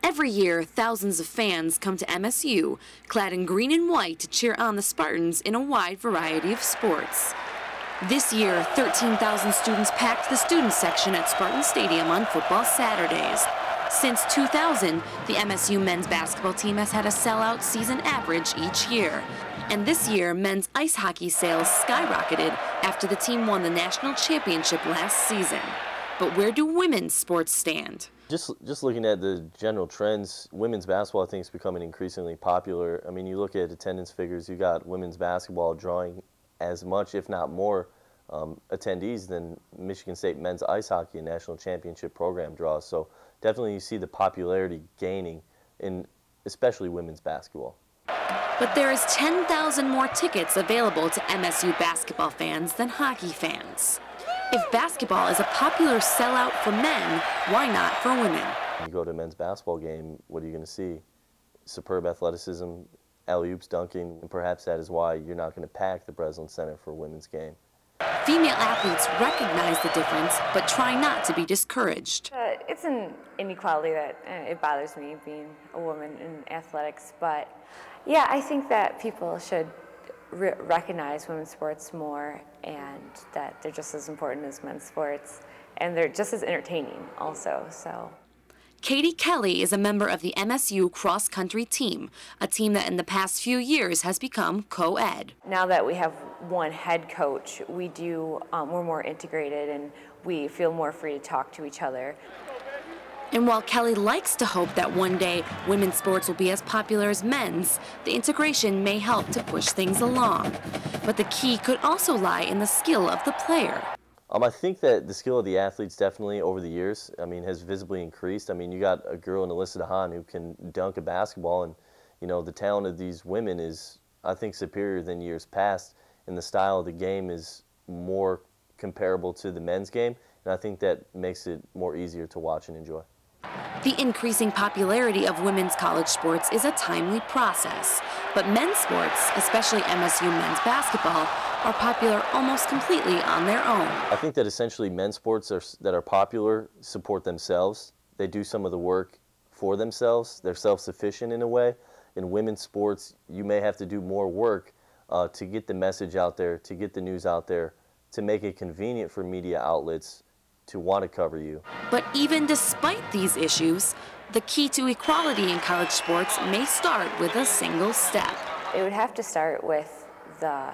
Every year, thousands of fans come to MSU, clad in green and white, to cheer on the Spartans in a wide variety of sports. This year, 13,000 students packed the student section at Spartan Stadium on football Saturdays. Since 2000, the MSU men's basketball team has had a sellout season average each year. And this year, men's ice hockey sales skyrocketed after the team won the national championship last season. But where do women's sports stand? Just looking at the general trends, women's basketball I think is becoming increasingly popular. I mean, you look at attendance figures, you got women's basketball drawing as much, if not more, attendees than Michigan State men's ice hockey and national championship program draws. So definitely you see the popularity gaining in especially women's basketball. But there is 10,000 more tickets available to MSU basketball fans than hockey fans. If basketball is a popular sellout for men, why not for women? You go to a men's basketball game, what are you going to see? Superb athleticism, alley-oops, dunking, and perhaps that is why you're not going to pack the Breslin Center for a women's game. Female athletes recognize the difference, but try not to be discouraged. It's an inequality that it bothers me, being a woman in athletics, but yeah, I think that people should recognize women's sports more, and that they're just as important as men's sports, and they're just as entertaining also. So, Katie Kelly is a member of the MSU cross-country team, a team that in the past few years has become co-ed. Now that we have one head coach, we're more integrated and we feel more free to talk to each other. And while Kelly likes to hope that one day women's sports will be as popular as men's, the integration may help to push things along. But the key could also lie in the skill of the player. I think that the skill of the athletes definitely over the years, has visibly increased. You got a girl in Alyssa DeHaan who can dunk a basketball, and, the talent of these women is, I think, superior than years past, and the style of the game is more comparable to the men's game, and I think that makes it more easier to watch and enjoy. The increasing popularity of women's college sports is a timely process, but men's sports, especially MSU men's basketball, are popular almost completely on their own. I think that essentially men's sports that are popular support themselves. They do some of the work for themselves. They're self-sufficient in a way. In women's sports, you may have to do more work to get the message out there, to get the news out there, to make it convenient for media outlets to want to cover you. But even despite these issues, the key to equality in college sports may start with a single step. It would have to start with the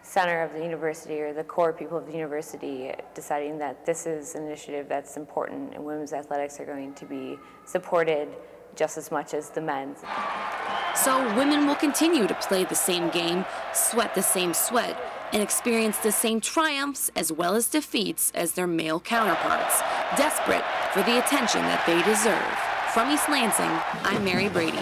center of the university or the core people of the university deciding that this is an initiative that's important and women's athletics are going to be supported just as much as the men's. So women will continue to play the same game, sweat the same sweat, and experience the same triumphs as well as defeats as their male counterparts, desperate for the attention that they deserve. From East Lansing, I'm Mary Brady.